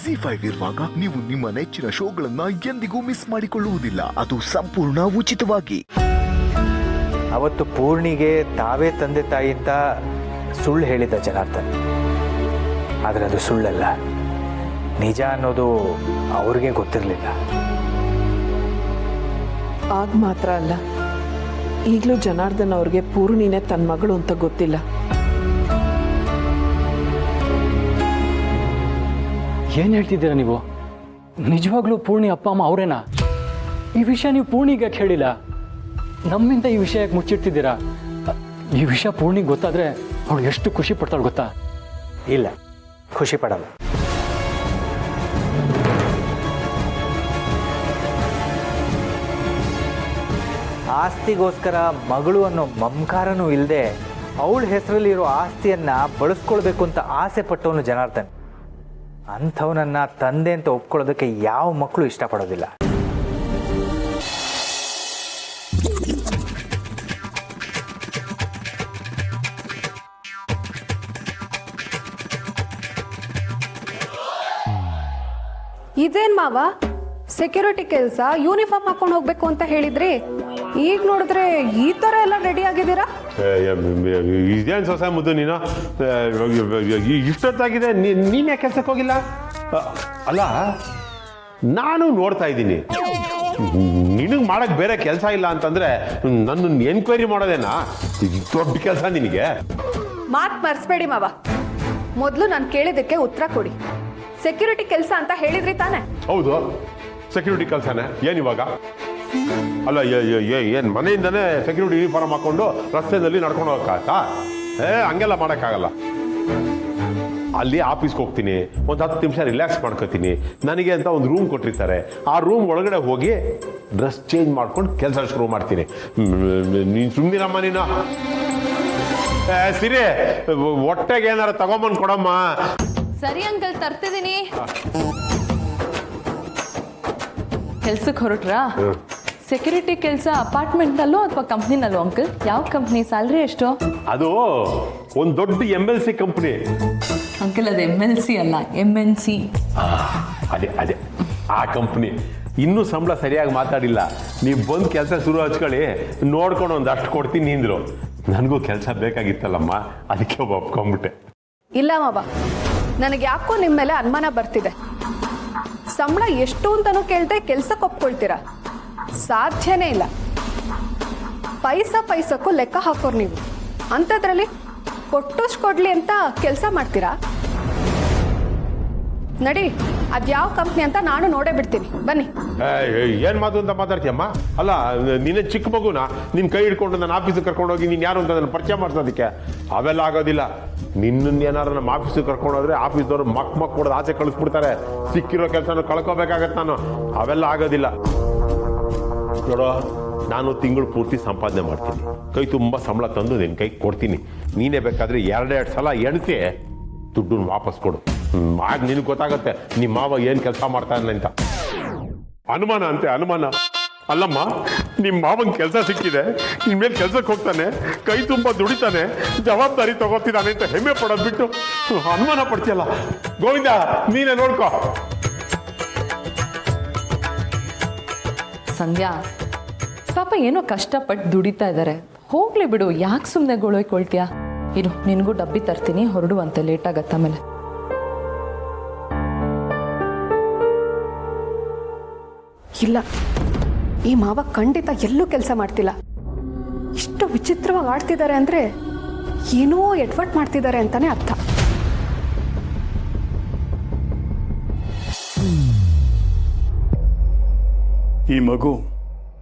ZEE5 ಇರುವಾಗ ನೀವು ನಿಮ್ಮ ನೆಚ್ಚಿನ ಶೋಗಳನ್ನ ಎಂದಿಗೂ ಮಿಸ್ ಮಾಡಿಕೊಳ್ಳುವುದಿಲ್ಲ. ಅದು ಸಂಪೂರ್ಣ ಉಚಿತವಾಗಿ. ಅವತ್ತು ಪೂರ್ಣಿಗೆ ತಾವೇ ತಂದೆ ತಾಯಿ ಅಂತ ಸುಳ್ಳು ಹೇಳಿದ ಜನಾರ್ದನ್. ಆದರೆ ಅದು ಸುಳ್ಳಲ್ಲ, ನಿಜ ಅನ್ನೋದು ಅವ್ರಿಗೆ ಗೊತ್ತಿರಲಿಲ್ಲ. ಆಗ ಮಾತ್ರ ಅಲ್ಲ, ಈಗಲೂ ಜನಾರ್ದನ್ ಅವ್ರಿಗೆ ಪೂರ್ಣಿನೇ ತನ್ನ ಮಗಳು ಅಂತ ಗೊತ್ತಿಲ್ಲ. ಏನು ಹೇಳ್ತಿದ್ದೀರಾ ನೀವು? ನಿಜವಾಗ್ಲೂ ಪೂರ್ಣಿ ಅಪ್ಪ ಅಮ್ಮ ಅವರೇನಾ? ಈ ವಿಷಯ ನೀವು ಪೂರ್ಣಿಗೆ ಹೇಳಿಲ್ಲ, ನಮ್ಮಿಂದ ಈ ವಿಷಯಕ್ಕೆ ಮುಚ್ಚಿಡ್ತಿದ್ದೀರಾ. ಈ ವಿಷಯ ಪೂರ್ಣಿಗೆ ಗೊತ್ತಾದರೆ ಅವಳು ಎಷ್ಟು ಖುಷಿ ಪಡ್ತಾಳೆ ಗೊತ್ತಾ? ಇಲ್ಲ, ಖುಷಿ ಪಡಲ್ಲ. ಆಸ್ತಿಗೋಸ್ಕರ ಮಗಳು ಅನ್ನೋ ಮಮಕಾರನೂ ಇಲ್ಲದೆ ಅವಳ ಹೆಸರಲ್ಲಿರೋ ಆಸ್ತಿಯನ್ನು ಬಳಸ್ಕೊಳ್ಬೇಕು ಅಂತ ಆಸೆ ಪಟ್ಟವನು ಜನಾರ್ದನ್. ಅಂಥವನನ್ನು ತಂದೆ ಅಂತ ಒಪ್ಕೊಳ್ಳೋದಕ್ಕೆ ಯಾವ ಮಕ್ಕಳು ಇಷ್ಟಪಡೋದಿಲ್ಲ. ಇದೇನ್ ಮಾವ, ಸೆಕ್ಯೂರಿಟಿ ಕೆಲಸ, ಯೂನಿಫಾರ್ಮ್ ಹಾಕೊಂಡು ಹೋಗ್ಬೇಕು ಅಂತ ಹೇಳಿದ್ರಿ, ಈಗ ನೋಡಿದ್ರೆ ಈ ಥರ ಎಲ್ಲ ರೆಡಿ ಆಗಿದ್ದೀರಾ? ಇದೇನು ಸೊಸೆ ಮುದ್ದು ನೀನು ಇಷ್ಟೊತ್ತಾಗಿದೆ, ನೀನು ಯಾಕೆ ಕೆಲ್ಸಕ್ಕೆ ಹೋಗಿಲ್ಲ? ಅಲ್ಲ, ನಾನು ನೋಡ್ತಾ ಇದ್ದೀನಿ, ನಿನಗೆ ಮಾಡೋಕ್ಕೆ ಬೇರೆ ಕೆಲಸ ಇಲ್ಲ ಅಂತಂದ್ರೆ ನನ್ನನ್ನು ಎನ್ಕ್ವೈರಿ ಮಾಡೋದೇನಾ ದೊಡ್ಡ ಕೆಲಸ ನಿನಗೆ? ಮಾತು ಮರ್ಸ್ಬೇಡಿ ಮಾವ, ಮೊದಲು ನಾನು ಕೇಳಿದ್ದಕ್ಕೆ ಉತ್ತರ ಕೊಡಿ. ಸೆಕ್ಯೂರಿಟಿ ಕೆಲಸ ಅಂತ ಹೇಳಿದ್ರಿ ತಾನೆ? ಹೌದು, ಸೆಕ್ಯೂರಿಟಿ ಕೆಲಸನೇ. ಏನಿವಾಗ? ಅಲ್ಲ, ಏನು ಮನೆಯಿಂದನೇ ಸೆಕ್ಯೂರಿಟಿ ಯೂನಿಫಾರ್ಮ್ ಹಾಕೊಂಡು ರಸ್ತೆಯಲ್ಲಿ ನಡ್ಕೊಂಡು ಹೋಗಕ್ಕಾಗತ್ತಾ? ಹಂಗೆಲ್ಲ ಮಾಡೋಕ್ಕಾಗಲ್ಲ. ಅಲ್ಲಿ ಆಫೀಸ್ಗೆ ಹೋಗ್ತೀನಿ, ಒಂದು 10 ನಿಮಿಷ ರಿಲ್ಯಾಕ್ಸ್ ಮಾಡ್ಕೋತೀನಿ. ನನಗೆ ಅಂತ ಒಂದು ರೂಮ್ ಕೊಟ್ಟಿರ್ತಾರೆ, ಆ ರೂಮ್ ಒಳಗಡೆ ಹೋಗಿ ಡ್ರೆಸ್ ಚೇಂಜ್ ಮಾಡ್ಕೊಂಡು ಕೆಲಸ ಶುರು ಮಾಡ್ತೀನಿ. ನೀನು ಸುಮ್ಮನಿರಮ್ಮ ನೀನು. ಸಿರಿ, ಹೊಟ್ಟೆಗೆ ಏನಾರ ತಗೊಂಬಂದು ಕೊಡಮ್ಮ. ಸರಿ ಅಂಕಲ್, ತರ್ತಿದ್ದೀನಿ. ಕೆಲ್ಸಕ್ಕೆ ಹೊರಟ್ರಾ? ಸೆಕ್ಯೂರಿಟಿ ಕೆಲಸ ಅಪಾರ್ಟ್ಮೆಂಟ್ನಲ್ಲೋ ಅಥವಾ ಕಂಪ್ನಿನಲ್ಲೋ ಅಂಕಲ್? ಯಾವ ಕಂಪ್ನಿ? ಸ್ಯಾಲ್ರಿ ಎಷ್ಟು? ಅದು ಒಂದು ದೊಡ್ಡ MLC ಕಂಪ್ನಿ ಅಂಕಲ್. ಅದು MLC ಅಲ್ಲ, MNC. ಅದೇ ಆ ಕಂಪ್ನಿ. ಇನ್ನೂ ಸಂಬಳ ಸರಿಯಾಗಿ ಮಾತಾಡಿಲ್ಲ. ನೀವು ಬಂದು ಕೆಲಸ ಶುರು ಹಚ್ಕೊಳ್ಳಿ, ನೋಡ್ಕೊಂಡು ಒಂದು ಅಷ್ಟು ಕೊಡ್ತೀನಿ ನಿಂದ್ರು. ನನಗೂ ಕೆಲಸ ಬೇಕಾಗಿತ್ತಲ್ಲಮ್ಮ, ಅದಕ್ಕೆ ಒಪ್ಕೊಂಡ್ಬಿಟ್ಟೆ. ಇಲ್ಲ ಮಾವ, ನನಗೆ ಯಾಕೋ ನಿಮ್ಮ ಮೇಲೆ ಅನುಮಾನ ಬರ್ತಿದೆ. ಸಂಬಳ ಎಷ್ಟು ಅಂತನೂ ಕೇಳ್ದೆ ಕೆಲ್ಸಕ್ಕೆ ಒಪ್ಕೊಳ್ತೀರಾ? ಸಾಧ್ಯನೇ ಇಲ್ಲ. ಪೈಸಕ್ಕೂ ಲೆಕ್ಕ ಹಾಕೋರು ನೀವು. ಅಂಥದ್ರಲ್ಲಿ ಕೊಟ್ಟಷ್ಟು ಕೊಡ್ಲಿ ಅಂತ ಕೆಲಸ ಮಾಡ್ತೀರಾ? ನಡಿ, ಅದ್ಯಾವ ಕಂಪ್ನಿ ಅಂತ ನಾನು ನೋಡೇ ಬಿಡ್ತೀನಿ, ಬನ್ನಿ. ಏನು ಮಾತು ಅಂತ ಮಾತಾಡ್ತೀಯಮ್ಮ? ಅಲ್ಲ, ನಿನ್ನೆ ಚಿಕ್ಕ ಮಗುನ ನಿನ್ನ ಕೈ ಹಿಡ್ಕೊಂಡು ನನ್ನ ಆಫೀಸಿಗೆ ಕರ್ಕೊಂಡೋಗಿ ನೀನು ಯಾರು ಅಂತ ನನ್ನ ಪರಿಚಯ ಮಾಡ್ಸೋದಕ್ಕೆ ಅವೆಲ್ಲ ಆಗೋದಿಲ್ಲ. ನಿನ್ನನ್ನೇನಾರು ನಮ್ಮ ಆಫೀಸಿಗೆ ಕರ್ಕೊಂಡೋದ್ರೆ ಆಫೀಸ್ದವ್ರು ಮಕ್ ಕೊಡೋದು ಆಚೆ ಕಳಿಸ್ಬಿಡ್ತಾರೆ. ಸಿಕ್ಕಿರೋ ಕೆಲಸನ ಕಳ್ಕೋಬೇಕಾಗತ್ತೆ ನಾನು. ಅವೆಲ್ಲ ಆಗೋದಿಲ್ಲ. ನೋಡೋ, ನಾನು ತಿಂಗಳು ಪೂರ್ತಿ ಸಂಪಾದನೆ ಮಾಡ್ತೀನಿ, ಕೈ ತುಂಬ ಸಂಬಳ ತಂದು ನಿನ್ನ ಕೈ ಕೊಡ್ತೀನಿ. ನೀನೇ ಬೇಕಾದರೆ 2 ಸಲ ಎಣಿಸಿ ದುಡ್ಡನ್ನು ವಾಪಸ್ ಕೊಡು. ಆಗ ನಿನಗೆ ಗೊತ್ತಾಗತ್ತೆ ನಿಮ್ಮ ಮಾವ ಏನು ಕೆಲಸ ಮಾಡ್ತಾನೆ ಅಂತ. ಅನುಮಾನ ಅಂತೆ, ಅನುಮಾನ. ಅಲ್ಲಮ್ಮ, ನಿಮ್ಮ ಮಾವನ ಕೆಲಸ ಸಿಕ್ಕಿದೆ, ಇನ್ಮೇಲೆ ಕೆಲ್ಸಕ್ಕೆ ಹೋಗ್ತಾನೆ, ಕೈ ತುಂಬ ದುಡಿತಾನೆ, ಜವಾಬ್ದಾರಿ ತಗೋತಿದ್ದಾನೆ ಅಂತ ಹೆಮ್ಮೆ ಪಡೋದು ಬಿಟ್ಟು ಅನುಮಾನ ಪಡ್ತೀಯಲ್ಲ. ಗೋವಿಂದ, ನೀನೇ ನೋಡ್ಕೋ. ಸಂಧ್ಯಾ, ಪಾಪ ಏನೋ ಕಷ್ಟಪಟ್ಟು ದುಡಿತಾ ಇದ್ದಾರೆ, ಹೋಗ್ಲಿ ಬಿಡು, ಯಾಕೆ ಸುಮ್ಮನೆ ಗೊಳೋಯ್ಕೊಳ್ತೀಯಾ? ಇರು, ನಿನಗೂ ಡಬ್ಬಿ ತರ್ತೀನಿ, ಹೊರಡುವಂತೆ, ಲೇಟ್ ಆಗತ್ತ ಆಮೇಲೆ. ಇಲ್ಲ, ಈ ಮಾವ ಖಂಡಿತ ಎಲ್ಲೂ ಕೆಲಸ ಮಾಡ್ತಿಲ್ಲ. ಇಷ್ಟು ವಿಚಿತ್ರವಾಗಿ ಆಡ್ತಿದ್ದಾರೆ ಅಂದರೆ ಏನೋ ಎಡ್ವರ್ಟ್ ಮಾಡ್ತಿದ್ದಾರೆ ಅಂತಾನೆ ಅರ್ಥ. ಈ ಮಗು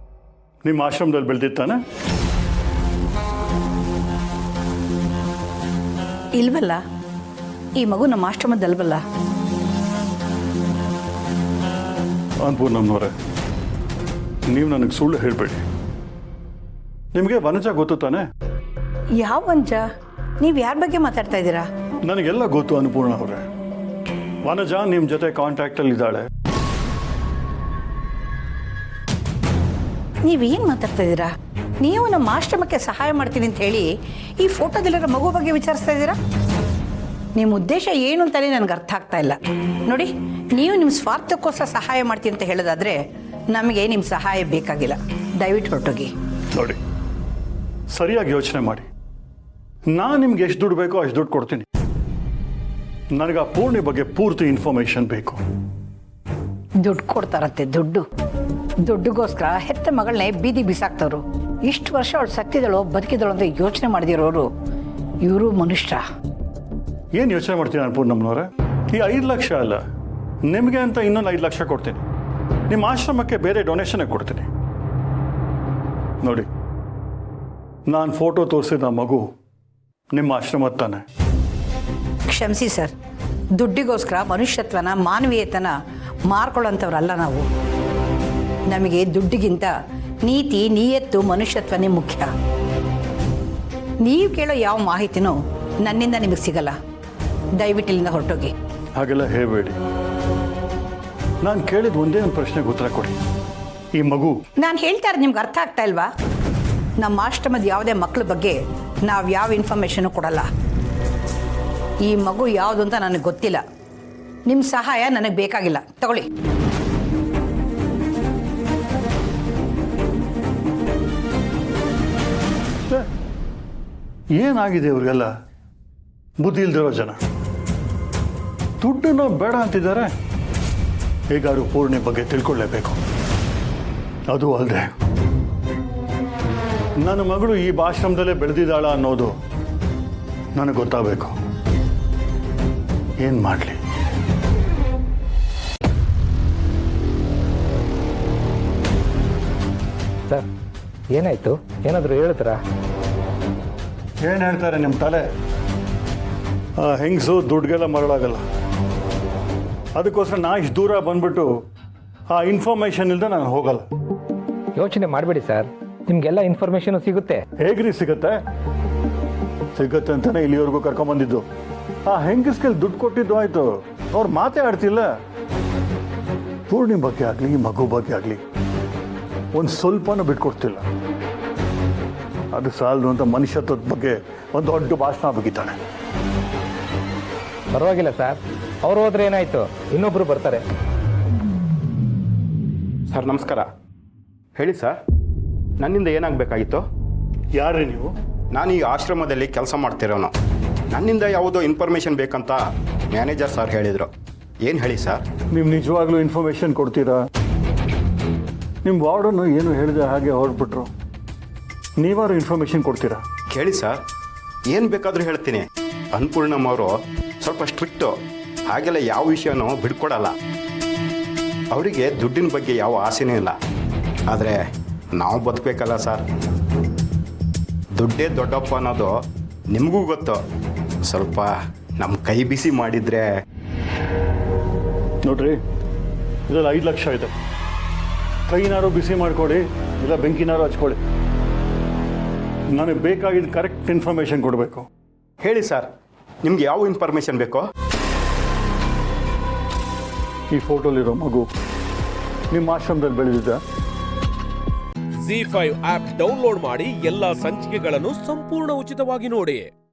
ನಿಮ್ಮ ಆಶ್ರಮದಲ್ಲಿ ಬೆಳೆದಿತ್ತಾನೆ? ಇಲ್ವಲ್ಲ, ಈ ಮಗು ನಮ್ಮ ಆಶ್ರಮದಲ್ವಲ್ಲ. ಅನ್ಪೂರ್ಣಮ್ಮನವರೇ, ನೀವು ನನಗೆ ಸುಳ್ಳು ಹೇಳಬೇಡಿ. ನಿಮಗೆ ವನಜ ಗೊತ್ತು ತಾನೆ? ಯಾವ ವಂಚ? ನೀವು ಯಾರ ಬಗ್ಗೆ ಮಾತಾಡ್ತಾ ಇದ್ದೀರಾ? ನನಗೆಲ್ಲ ಗೊತ್ತು ಅನ್ಪೂರ್ಣ ಅವರೇ. ವನಜ ನಿಮ್ಮ ಜೊತೆ ಕಾಂಟ್ಯಾಕ್ಟಲ್ಲಿ ಇದ್ದಾಳೆ. ನೀವೇನು ಮಾತಾಡ್ತಾ ಇದ್ದೀರಾ? ನೀವು ನಮ್ಮ ಆಶ್ರಮಕ್ಕೆ ಸಹಾಯ ಮಾಡ್ತೀನಿ ಅಂತ ಹೇಳಿ ಈ ಫೋಟೋದಲ್ಲಿರೋ ಮಗು ಬಗ್ಗೆ ವಿಚಾರಿಸ್ತಾ ಇದ್ದೀರಾ? ನಿಮ್ಮ ಉದ್ದೇಶ ಏನು ಅಂತಲೇ ನನಗೆ ಅರ್ಥ ಆಗ್ತಾ ಇಲ್ಲ. ನೋಡಿ, ನೀವು ನಿಮ್ಮ ಸ್ವಾರ್ಥಕ್ಕೋಸ್ಕರ ಸಹಾಯ ಮಾಡ್ತೀನಿ ಅಂತ ಹೇಳೋದಾದರೆ ನಮಗೆ ನಿಮ್ಮ ಸಹಾಯ ಬೇಕಾಗಿಲ್ಲ. ದಯವಿಟ್ಟು ಹೊರಟೋಗಿ. ನೋಡಿ, ಸರಿಯಾಗಿ ಯೋಚನೆ ಮಾಡಿ. ನಾನು ನಿಮ್ಗೆ ಎಷ್ಟು ದುಡ್ಡು ಬೇಕೋ ಅಷ್ಟು ದುಡ್ಡು ಕೊಡ್ತೀನಿ. ನನಗೆ ಆ ಪೂರ್ಣಿ ಬಗ್ಗೆ ಪೂರ್ತಿ ಇನ್ಫಾರ್ಮೇಶನ್ ಬೇಕು. ದುಡ್ಡು ಕೊಡ್ತಾರಂತೆ? ದುಡ್ಡುಗೋಸ್ಕರ ಹೆತ್ತ ಮಗಳನ್ನೇ ಬೀದಿ ಬಿಸಾಕ್ತವ್ರು. ಇಷ್ಟು ವರ್ಷ ಅವಳು ಸತ್ತಿದಳು ಬದುಕಿದಳು ಅಂತ ಯೋಚನೆ ಮಾಡಿದಿರೋರು ಇವರು ಮನುಷ್ಯ. ಏನು ಯೋಚನೆ ಮಾಡ್ತೀನಿ ನಾನು ಪೂರ್ಣಮ್ಮನವರೇ? ಈ 5 ಲಕ್ಷ ಅಲ್ಲ, ನಿಮಗೆ ಅಂತ ಇನ್ನೊಂದು 5 ಲಕ್ಷ ಕೊಡ್ತೀನಿ. ನಿಮ್ಮ ಆಶ್ರಮಕ್ಕೆ ಬೇರೆ ಡೊನೇಷನ್ ಕೊಡ್ತೀನಿ. ನೋಡಿ, ನಾನು ಫೋಟೋ ತೋರಿಸಿದ ಮಗು ನಿಮ್ಮ ಆಶ್ರಮದ ತಾನೆ. ಕ್ಷಮಿಸಿ ಸರ್, ದುಡ್ಡಿಗೋಸ್ಕರ ಮನುಷ್ಯತ್ವನ ಮಾನವೀಯತನ ಮಾರ್ಕೊಳ್ಳೋಂಥವ್ರಲ್ಲ ನಾವು. ನಮಗೆ ದುಡ್ಡಿಗಿಂತ ನೀತಿ, ನಿಯತ್ತು, ಮನುಷ್ಯತ್ವನೇ ಮುಖ್ಯ. ನೀವು ಕೇಳೋ ಯಾವ ಮಾಹಿತಿನೂ ನನ್ನಿಂದ ನಿಮಗೆ ಸಿಗಲ್ಲ. ದಯವಿಟ್ಟು ಇಲ್ಲಿಂದ ಹೊರಟೋಗಿ. ಹಾಗೆಲ್ಲ ಹೇಳಬೇಡಿ. ನಾನು ಕೇಳಿದ ಒಂದೇ ಒಂದು ಪ್ರಶ್ನೆಗೆ ಉತ್ತರ ಕೊಡಿ. ಈ ಮಗು ನಾನು ಹೇಳ್ತಾ ಇರೋದು ನಿಮ್ಗೆ ಅರ್ಥ ಆಗ್ತಾ ಇಲ್ವಾ? ನಮ್ಮ ಆಶ್ರಮದ ಯಾವುದೇ ಮಕ್ಕಳ ಬಗ್ಗೆ ನಾವು ಯಾವ ಇನ್ಫಾರ್ಮೇಷನು ಕೊಡಲ್ಲ. ಈ ಮಗು ಯಾವುದು ಅಂತ ನನಗೆ ಗೊತ್ತಿಲ್ಲ. ನಿಮ್ಮ ಸಹಾಯ ನನಗೆ ಬೇಕಾಗಿಲ್ಲ. ತಗೊಳ್ಳಿ. ಏನಾಗಿದೆ ಇವ್ರಿಗೆಲ್ಲ? ಬುದ್ಧಿ ಇಲ್ದಿರೋ ಜನ. ದುಡ್ಡನ್ನು ಬೇಡ ಅಂತಿದ್ದಾರೆ. ಹೇಗಾದ್ರು ಪೂರ್ಣಿ ಬಗ್ಗೆ ತಿಳ್ಕೊಳ್ಳೇಬೇಕು. ಅದು ಅಲ್ಲದೆ ನನ್ನ ಮಗಳು ಈ ಆಶ್ರಮದಲ್ಲೇ ಬೆಳೆದಿದ್ದಾಳ ಅನ್ನೋದು ನನಗೆ ಗೊತ್ತಾಗಬೇಕು. ಏನು ಮಾಡಲಿ? ಸರ್, ಏನಾಯಿತು? ಏನಾದರೂ ಹೇಳಿದ್ರಾ? ಏನು ಹೇಳ್ತಾರೆ ನಿಮ್ಮ ತಲೆ? ಆ ಹೆಂಗಸು ದುಡ್ಡಿಗೆಲ್ಲ ಮರಳಾಗಲ್ಲ. ಅದಕ್ಕೋಸ್ಕರ ನಾ ಇಷ್ಟು ದೂರ ಬಂದ್ಬಿಟ್ಟು ಆ ಇನ್ಫಾರ್ಮೇಷನ್ ಇಲ್ಲದೆ ನಾನು ಹೋಗಲ್ಲ. ಯೋಚನೆ ಮಾಡಬೇಡಿ ಸರ್, ನಿಮಗೆಲ್ಲ ಇನ್ಫಾರ್ಮೇಷನು ಸಿಗುತ್ತೆ. ಹೇಗ್ರಿ ಸಿಗುತ್ತೆ? ಸಿಗುತ್ತೆ ಅಂತಾನೆ ಇಲ್ಲಿವರೆಗೂ ಕರ್ಕೊಂಬಂದಿದ್ದು. ಆ ಹೆಂಗಸ್ಗೆಲ್ಲಿ ದುಡ್ಡು ಕೊಟ್ಟಿದ್ದು ಆಯಿತು, ಅವ್ರು ಮಾತೇ ಆಡ್ತಿಲ್ಲ. ಪೂರ್ಣಿ ಬಗ್ಗೆ ಆಗಲಿ, ಮಗು ಬಗ್ಗೆ ಆಗಲಿ ಒಂದು ಸ್ವಲ್ಪನೂ ಬಿಟ್ಕೊಡ್ತಿಲ್ಲ. ಅದು ಸಾಲದು ಅಂತ ಮನುಷ್ಯತ್ವದ ಬಗ್ಗೆ ಒಂದು ದೊಡ್ಡ ಭಾಷಣ ಬಗಿತಾನೆ. ಪರವಾಗಿಲ್ಲ ಸರ್, ಅವ್ರು ಹೋದ್ರೆ ಏನಾಯಿತು, ಇನ್ನೊಬ್ಬರು ಬರ್ತಾರೆ. ಸರ್ ನಮಸ್ಕಾರ. ಹೇಳಿ ಸರ್, ನನ್ನಿಂದ ಏನಾಗಬೇಕಾಗಿತ್ತು? ಯಾರ್ರಿ ನೀವು? ನಾನು ಈ ಆಶ್ರಮದಲ್ಲಿ ಕೆಲಸ ಮಾಡ್ತಿರೋನು. ನನ್ನಿಂದ ಯಾವುದೋ ಇನ್ಫಾರ್ಮೇಷನ್ ಬೇಕಂತ ಮ್ಯಾನೇಜರ್ ಸರ್ ಹೇಳಿದರು. ಏನು ಹೇಳಿ ಸರ್? ನೀವು ನಿಜವಾಗ್ಲೂ ಇನ್ಫಾರ್ಮೇಷನ್ ಕೊಡ್ತೀರಾ? ನಿಮ್ಮ ವಾರ್ಡನ್ನು ಏನು ಹೇಳಿದೆ ಹಾಗೆ ಹೊರಟ್ಬಿಟ್ರು. ನೀವಾರು ಇನ್ಫಾರ್ಮೇಷನ್ ಕೊಡ್ತೀರಾ? ಕೇಳಿ ಸರ್, ಏನು ಬೇಕಾದರೂ ಹೇಳ್ತೀನಿ. ಅನ್ನಪೂರ್ಣಮ್ಮ ಅವರು ಸ್ವಲ್ಪ ಸ್ಟ್ರಿಕ್ಟು. ಹಾಗೆಲ್ಲ ಯಾವ ವಿಷಯನೂ ಬಿಡ್ಕೊಡಲ್ಲ. ಅವರಿಗೆ ದುಡ್ಡಿನ ಬಗ್ಗೆ ಯಾವ ಆಸೆನೂ ಇಲ್ಲ. ಆದರೆ ನಾವು ಬದುಕಬೇಕಲ್ಲ ಸರ್. ದುಡ್ಡೇ ದೊಡ್ಡಪ್ಪ ಅನ್ನೋದು ನಿಮಗೂ ಗೊತ್ತು. ಸ್ವಲ್ಪ ನಮ್ಮ ಕೈ ಬಿಸಿ ಮಾಡಿದರೆ. ನೋಡ್ರಿ, ಇದರಲ್ಲಿ 5 ಲಕ್ಷ ಇದೆ. ಕೈನಾರು ಬಿಸಿ ಮಾಡಿಕೊಡಿ, ಇಲ್ಲ ಬೆಂಕಿನಾರು ಹಚ್ಕೊಳ್ಳಿ. ನನಗೆ ಬೇಕಾಗಿದ್ದು ಕರೆಕ್ಟ್ ಇನ್ಫಾರ್ಮೇಷನ್ ಕೊಡಬೇಕು. ಹೇಳಿ ಸರ್, ನಿಮ್ಗೆ ಯಾವ ಇನ್ಫಾರ್ಮೇಷನ್ ಬೇಕೋ? ಈ ಫೋಟೋಲಿರೋ ಮಗು ನಿಮ್ಮ ಆಶ್ರಮದಲ್ಲಿ ಬೆಳೆದಿದ್ದ? ZEE5 ಆಪ್ ಡೌನ್ಲೋಡ್ ಮಾಡಿ ಎಲ್ಲಾ ಸಂಚಿಕೆಗಳನ್ನು ಸಂಪೂರ್ಣ ಉಚಿತವಾಗಿ ನೋಡಿ.